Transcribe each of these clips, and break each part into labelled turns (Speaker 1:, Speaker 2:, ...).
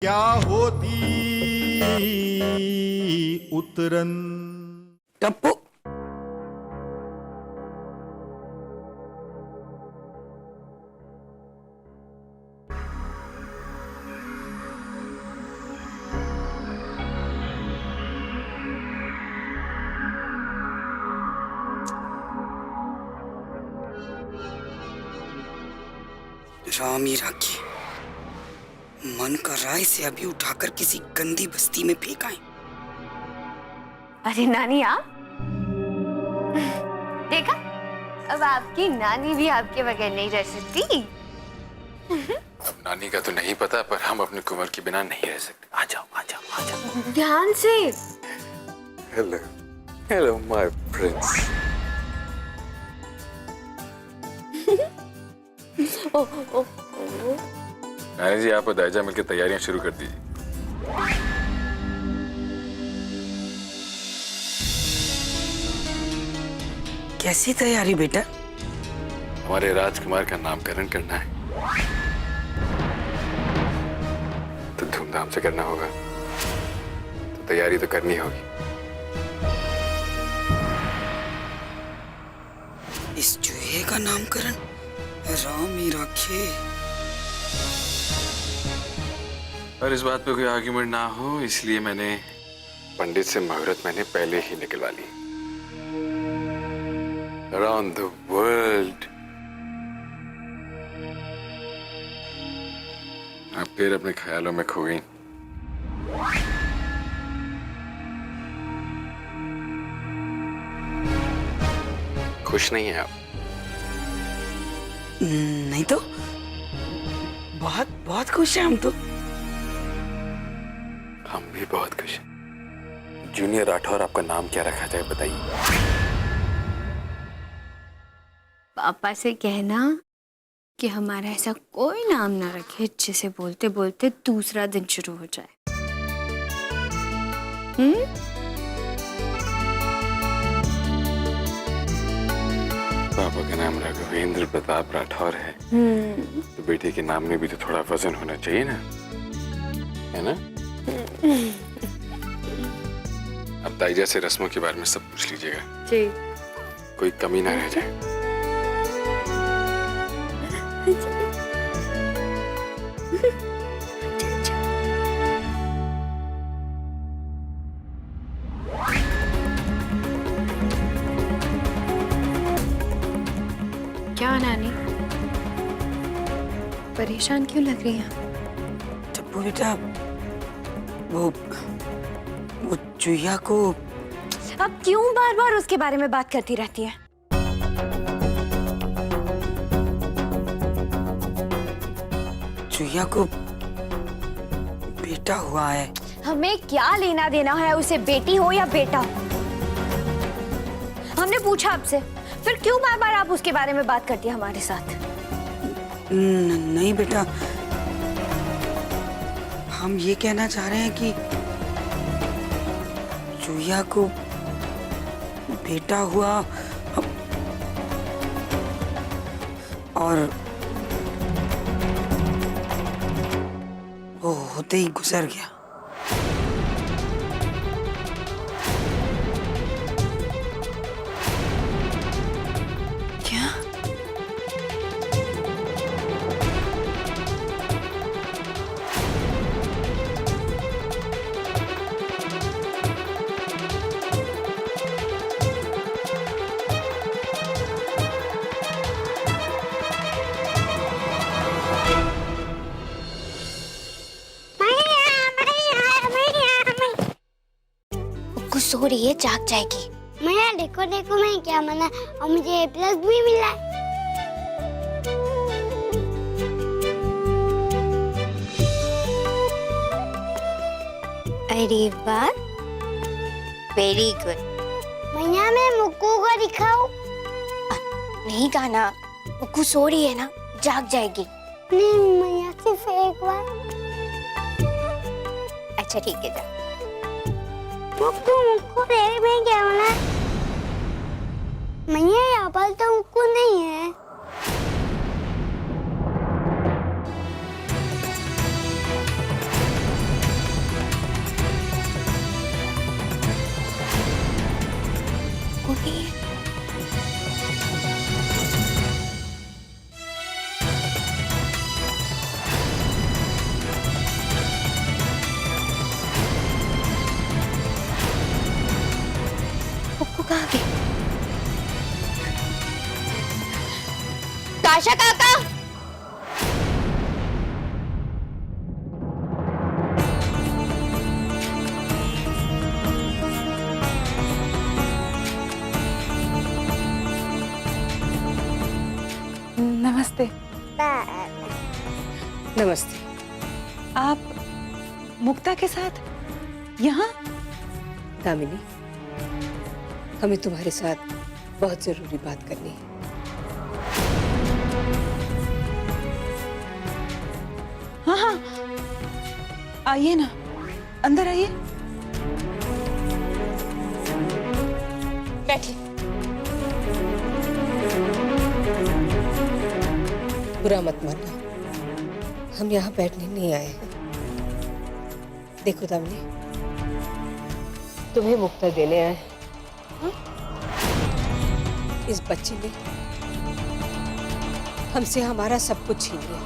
Speaker 1: क्या होती उतरन।
Speaker 2: टप्पू राम ही राखी, मन कर रहा है इसे अभी उठाकर किसी गंदी बस्ती में फेंक आए।
Speaker 3: अरे नानी आप देखा, अब आपकी नानी भी आपके बगैर नहीं रह सकती।
Speaker 4: अब नानी का तो नहीं पता, पर हम अपने कुंवर के बिना नहीं रह सकते। आ जाओ आ जाओ आ जाओ।
Speaker 3: ध्यान से।
Speaker 4: Hello hello my Prince. नानी जी, आप और दाइजा मिलकर तैयारियां शुरू कर दीजिए।
Speaker 2: कैसी तैयारी बेटा?
Speaker 4: हमारे राजकुमार का नामकरण करना है, तो धूमधाम से करना होगा, तो तैयारी तो करनी होगी।
Speaker 2: इस चूहे का नामकरण राम ही रखे।
Speaker 4: और इस बात पे कोई आर्ग्यूमेंट ना हो, इसलिए मैंने पंडित से मुहूर्त मैंने पहले ही निकलवा ली। Around the world। आप फिर अपने ख्यालों में खो गई। खुश नहीं है आप?
Speaker 2: नहीं तो बहुत बहुत खुश हैं हम तो।
Speaker 4: हम भी बहुत खुश हैं। जूनियर राठौर आपका नाम क्या रखा जाए बताइए।
Speaker 3: पापा से कहना कि हमारा ऐसा कोई नाम ना रखे जिसे बोलते बोलते दूसरा दिन शुरू हो जाए।
Speaker 4: पापा का नाम राघवेंद्र प्रताप राठौर है, तो बेटे के नाम में भी तो थोड़ा वजन होना चाहिए ना, है ना? अब दाइजा से रस्मों के बारे में सब पूछ लीजिएगा
Speaker 3: जी।
Speaker 4: कोई कमी ना रह जाए।
Speaker 3: क्या नानी, परेशान क्यों लग रही हैं?
Speaker 2: टप्पू बेटा, वो चूहिया को।
Speaker 3: अब क्यों बार बार उसके बारे में बात करती रहती है?
Speaker 2: चूहिया को बेटा हुआ है।
Speaker 3: हमें क्या लेना देना है उसे, बेटी हो या बेटा हो? हमने पूछा आपसे, फिर क्यों बार बार आप उसके बारे में बात करती है हमारे साथ?
Speaker 2: नहीं बेटा, हम ये कहना चाह रहे हैं कि चूहिया को बेटा हुआ और वो होते ही गुजर गया।
Speaker 3: क्या?
Speaker 5: सो रही है, जाग जाएगी। मैया देखो देखो मैं क्या मना, और मुझे A+ भी मिला है। अरे वाह, वेरी गुड। मैया मैं मुक्कू को दिखाऊं? नहीं गाना, मुक्कू सो रही है ना, जाग जाएगी। नहीं मैया, सिर्फ एक बार। अच्छा ठीक है, जा। मुक्कू मुक्कू तेरे में क्या होना? मैया यहाँ पर तो मुक्कू नहीं है। आशा काका।
Speaker 6: नमस्ते।
Speaker 7: नमस्ते।
Speaker 6: आप मुक्ता के साथ यहाँ?
Speaker 7: दामिनी, हमें तुम्हारे साथ बहुत जरूरी बात करनी है।
Speaker 6: हाँ हाँ, आइए ना, अंदर आइए। बैठिए।
Speaker 7: बुरा मत मानना, हम यहाँ बैठने नहीं आए हैं। देखो दामिनी, तुम्हें मुक्ता देने आए हैं। इस बच्ची ने हमसे हमारा सब कुछ छीन लिया।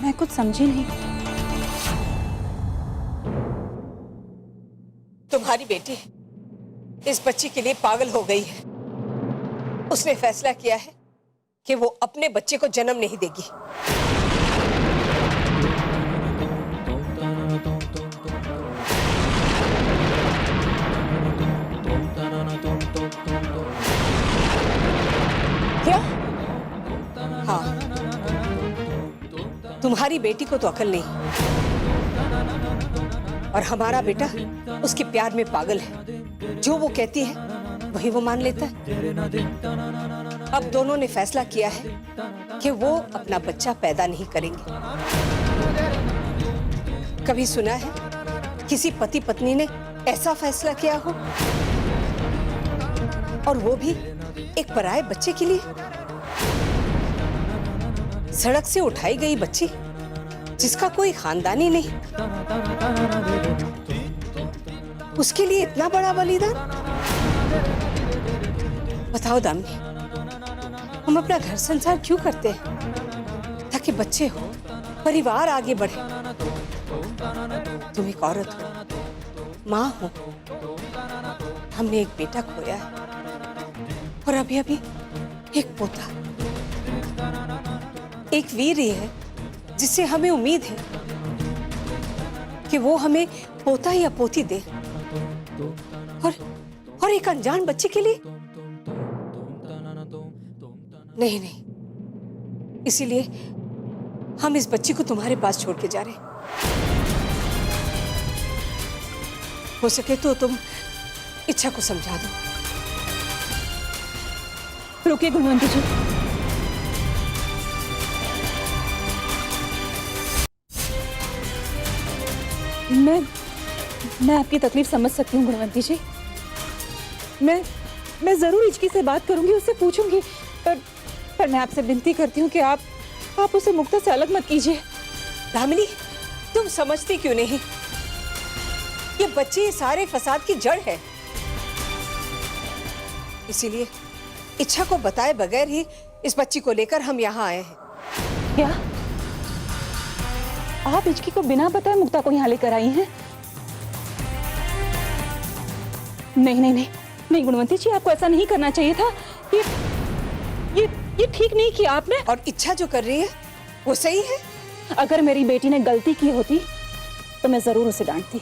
Speaker 6: मैं कुछ समझी नहीं।
Speaker 7: तुम्हारी बेटी इस बच्ची के लिए पागल हो गई है। उसने फैसला किया है कि वो अपने बच्चे को जन्म नहीं देगी। क्या? हाँ, तुम्हारी बेटी को तो अकल नहीं, और हमारा बेटा उसके प्यार में पागल है। जो वो कहती है वही वो मान लेता है। अब दोनों ने फैसला किया है कि वो अपना बच्चा पैदा नहीं करेंगे। कभी सुना है किसी पति पत्नी ने ऐसा फैसला किया हो, और वो भी एक पराये बच्चे के लिए? सड़क से उठाई गई बच्ची जिसका कोई खानदानी नहीं, उसके लिए इतना बड़ा बलिदान? बताओ दामिनी, हम अपना घर संसार क्यों करते हैं? ताकि बच्चे हो, परिवार आगे बढ़े। तुम एक औरत हो, माँ हो, हमने एक बेटा खोया है, और अभी अभी एक पोता। एक वीर ही है जिससे हमें उम्मीद है कि वो हमें पोता या पोती दे, और एक अनजान बच्चे के लिए नहीं नहीं। इसीलिए हम इस बच्ची को तुम्हारे पास छोड़ के जा रहे हैं। हो सके तो तुम इच्छा को समझा दो।
Speaker 6: रुकिए गुणवंती जी। मैं आपकी तकलीफ समझ सकती हूँ गुणवंती जी। मैं जरूर इचकी से बात करूंगी, उससे पूछूंगी, पर मैं आपसे विनती करती हूँ कि आप उसे मुक्ता से अलग मत कीजिए।
Speaker 7: दामिनी, तुम समझती क्यों नहीं? ये बच्ची सारे फसाद की जड़ है। इसीलिए इच्छा को बताए बगैर ही इस बच्ची को लेकर हम यहाँ आए हैं।
Speaker 6: क्या आप इचकी को बिना बताए मुक्ता को यहाँ लेकर आई हैं? नहीं गुणवंती जी, आपको ऐसा नहीं करना चाहिए था। ये ठीक नहीं किया आपने।
Speaker 7: और इच्छा जो कर रही है वो सही है।
Speaker 6: अगर मेरी बेटी ने गलती की होती तो मैं जरूर उसे डांटती,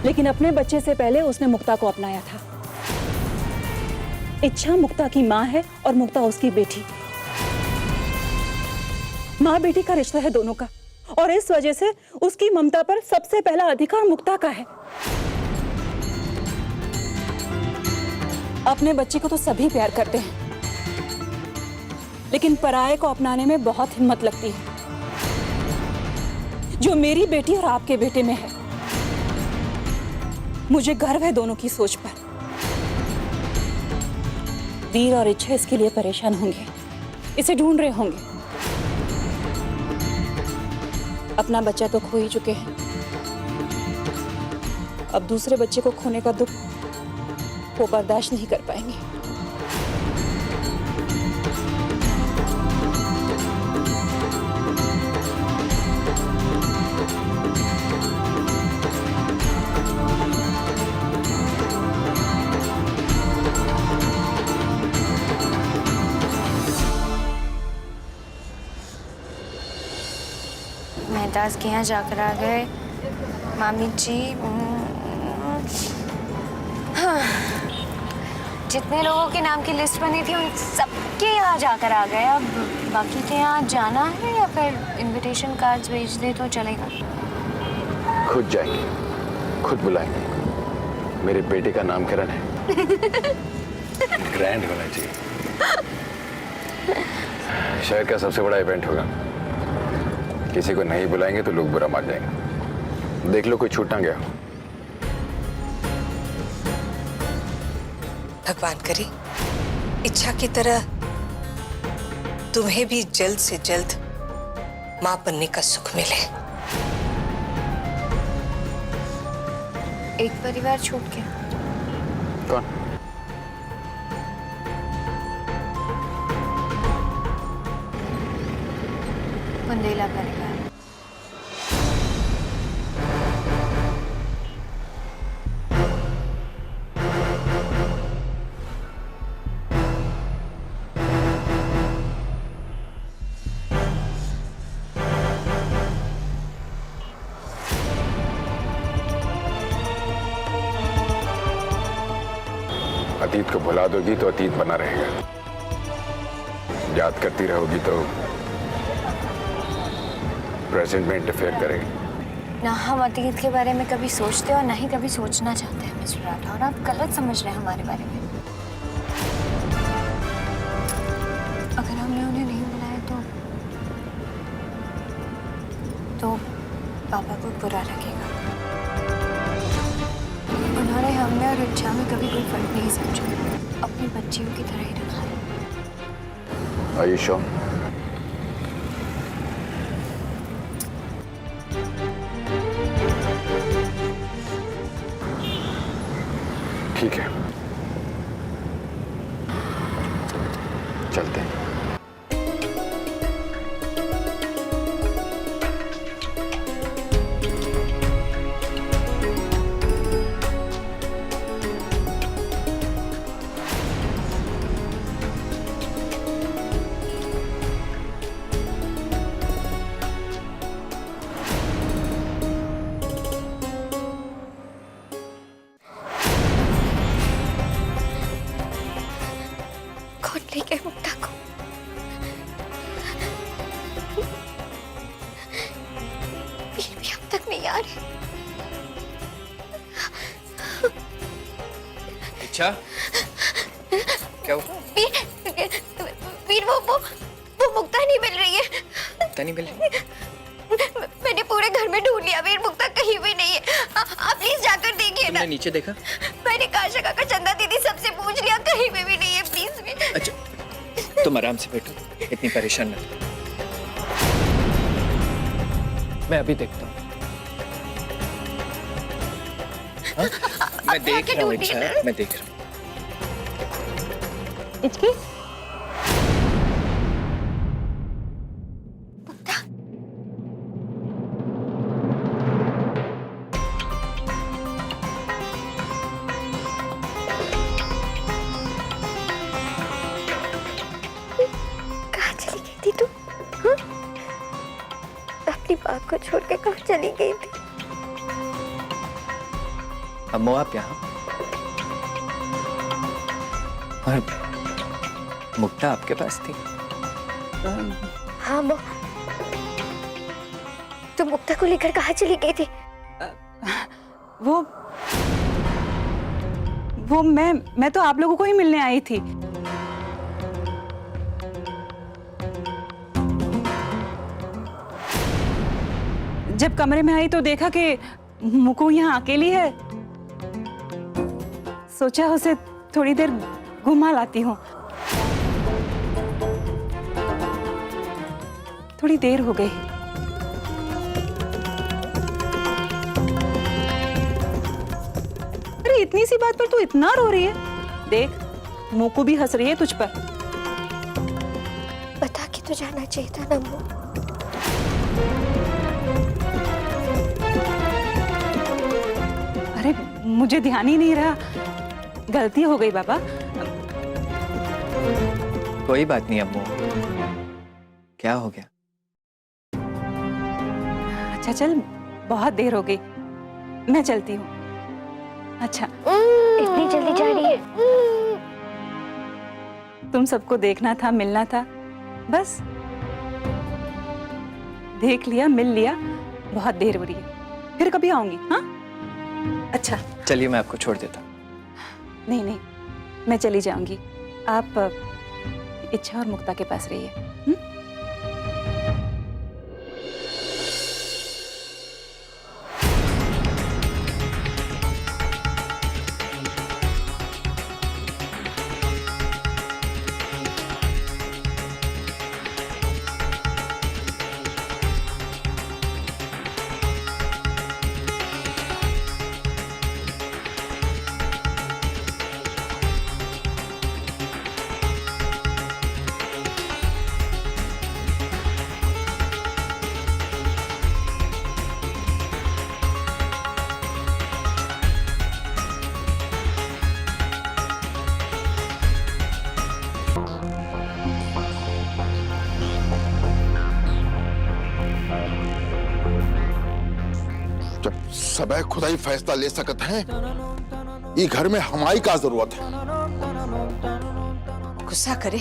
Speaker 6: लेकिन अपने बच्चे से पहले उसने मुक्ता को अपनाया था। इच्छा मुक्ता की माँ है और मुक्ता उसकी बेटी। माँ बेटी का रिश्ता है दोनों का, और इस वजह से उसकी ममता पर सबसे पहला अधिकार मुक्ता का है। अपने बच्चे को तो सभी प्यार करते हैं, लेकिन पराये को अपनाने में बहुत हिम्मत लगती है, जो मेरी बेटी और आपके बेटे में है। मुझे गर्व है दोनों की सोच पर। वीर और इच्छा इसके लिए परेशान होंगे, इसे ढूंढ रहे होंगे। अपना बच्चा तो खो ही चुके हैं, अब दूसरे बच्चे को खोने का दुख वो बर्दाश्त नहीं कर पाएंगे।
Speaker 3: मेहताज के यहाँ जाकर आ गए। मामी जी हाँ, जितने लोगों के नाम की लिस्ट बनी थी उन सबके यहाँ जाकर आ गए। अब बाकी के यहाँ जाना है या फिर इनविटेशन कार्ड्स भेज दे तो चलेगा?
Speaker 4: खुद जाएंगे, खुद बुलाएंगे। मेरे बेटे का नामकरण है। ग्रैंड होना चाहिए। शहर का सबसे बड़ा इवेंट होगा। किसी को नहीं बुलाएंगे तो लोग बुरा मान जाएंगे। देख लो कोई छूट ना गया।
Speaker 7: भगवान करे इच्छा की तरह तुम्हें भी जल्द से जल्द मां बनने का सुख मिले।
Speaker 3: एक परिवार छूट गया।
Speaker 4: कौन?
Speaker 3: बुंदेला परिवार।
Speaker 4: अतीत को भुला दोगी तो अतीत बना रहेगा। याद करती रहोगी तो प्रेजेंट में इंटरफेयर करेगी।
Speaker 3: ना हम अतीत के बारे में कभी सोचते और ना ही कभी सोचना चाहते हैं मिस्टर राठौर। आप गलत समझ रहे हैं हमारे बारे में। अगर हमने उन्हें नहीं बुलाया तो पापा को बुरा लगेगा। उन्होंने हमें और इच्छा में कभी कोई फर्क नहीं समझा। अपनी बच्चियों की तरह ही रखा है।
Speaker 4: Are you sure? ठीक है, चलते हैं।
Speaker 5: कौन ले गए मुक्ता को? वीर भी अब तक नहीं आ रहे।
Speaker 8: इच्छा क्या हुआ?
Speaker 5: वीर वो मुक्ता नहीं मिल रही है।
Speaker 8: मुक्ता नहीं मिल रही?
Speaker 5: मैंने पूरे घर में ढूंढ लिया, वीर मुक्ता कहीं भी नहीं है। आप प्लीज जाकर देखिए ना।
Speaker 8: तुमने नीचे देखा?
Speaker 5: मैंने काशा काका, चंदा दीदी सबसे पूछ लिया, कहीं पे भी नहीं है। प्लीज भी।
Speaker 8: अच्छा तुम आराम से बैठो, इतनी परेशान मत हो। मैं अभी देखता हूँ। हाँ? मैं देख रहा हूँ इच्छा, मैं देख रहा हूँ।
Speaker 6: इचकी
Speaker 5: कहाँ चली गई थी तू? हाँ? अपनी बात को छोड़ के कहाँ चली गई थी?
Speaker 8: अम्मू आप यहाँ? और मुक्ता आपके पास थी?
Speaker 5: हाँ माँ। तू मुक्ता को लेकर कहाँ चली गई थी?
Speaker 6: वो मैं तो आप लोगों को ही मिलने आई थी। जब कमरे में आई तो देखा कि मुकु यहाँ अकेली है। सोचा उसे थोड़ी देर घुमा लाती हूँ। थोड़ी देर हो गई। अरे इतनी सी बात पर तू इतना रो रही है। देख मुकु भी हंस रही है तुझ पर।
Speaker 5: बता के तो जाना चाहिए था ना अम्मू।
Speaker 6: अरे मुझे ध्यान ही नहीं रहा, गलती हो गई बाबा।
Speaker 8: कोई बात नहीं अम्मू, क्या हो गया?
Speaker 6: अच्छा चल, बहुत देर हो गई, मैं चलती हूँ। अच्छा,
Speaker 3: इतनी जल्दी जा रही है?
Speaker 6: तुम सबको देखना था, मिलना था, बस देख लिया, मिल लिया, बहुत देर हो रही है, फिर कभी आऊंगी। हाँ अच्छा,
Speaker 8: चलिए मैं आपको छोड़ देता हूँ।
Speaker 6: नहीं नहीं, मैं चली जाऊंगी, आप इच्छा और मुक्ता के पास रहिए।
Speaker 9: जब सबे खुदा ही फैसला ले सकते हैं, ये घर में हमारी का जरूरत है।
Speaker 7: गुस्सा करे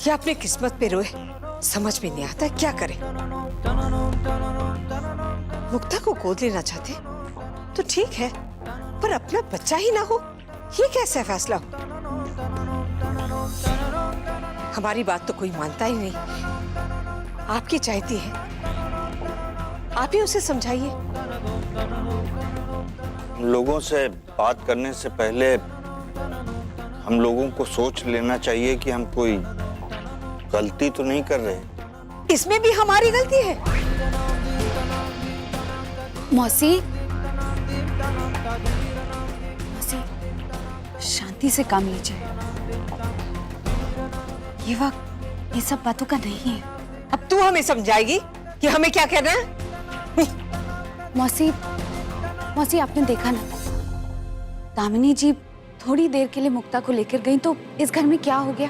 Speaker 7: या अपने किस्मत पे रोए, समझ में नहीं आता क्या करे। मुक्ता को गोद लेना चाहते तो ठीक है, पर अपना बच्चा ही ना हो, ये कैसा फैसला हो? हमारी बात तो कोई मानता ही नहीं। आपकी चाहती है, आप ही उसे समझाइए।
Speaker 10: लोगों से बात करने से पहले हम लोगों को सोच लेना चाहिए कि हम कोई गलती तो नहीं कर रहे।
Speaker 7: इसमें भी हमारी गलती है?
Speaker 11: मौसी, मौसी, शांति से काम लीजिए। ये वक्त ये सब बातों का नहीं है।
Speaker 7: अब तू हमें समझाएगी कि हमें क्या करना है?
Speaker 11: मौसी, मौसी आपने देखा ना, दामिनी जी थोड़ी देर के लिए मुक्ता को लेकर गई तो इस घर में क्या हो गया?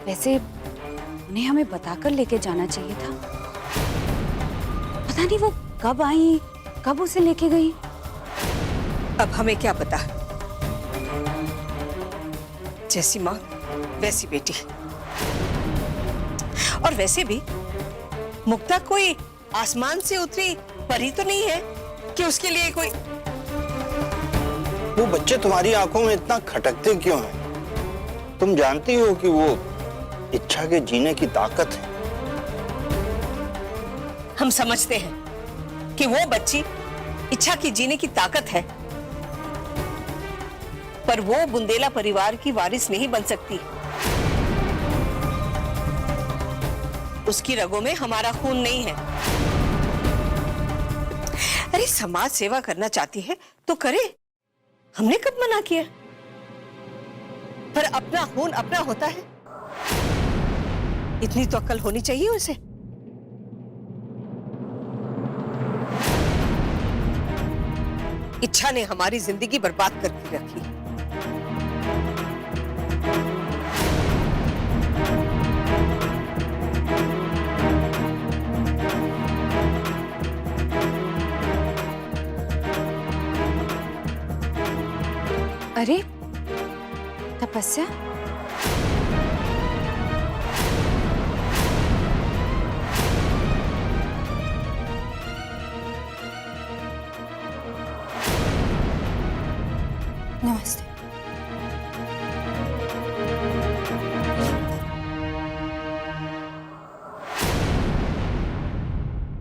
Speaker 11: वैसे उन्हें हमें बताकर लेके जाना चाहिए था। पता नहीं वो कब आई, कब उसे लेके गई।
Speaker 7: अब हमें क्या पता, जैसी माँ वैसी बेटी। और वैसे भी मुक्ता कोई आसमान से उतरी परी तो नहीं है कि उसके लिए कोई।
Speaker 10: वो बच्चे तुम्हारी आंखों में इतना खटकते क्यों हैं? तुम जानती हो कि वो इच्छा के जीने की ताकत है।
Speaker 7: हम समझते हैं कि वो बच्ची इच्छा की जीने की ताकत है, पर वो बुंदेला परिवार की वारिस नहीं बन सकती। उसकी रगों में हमारा खून नहीं है। अरे समाज सेवा करना चाहती है तो करे, हमने कब मना किया? पर अपना खून अपना होता है, इतनी तो अक्ल होनी चाहिए उसे। इच्छा ने हमारी जिंदगी बर्बाद करके रखी।
Speaker 11: अरे तपस्या, नमस्ते।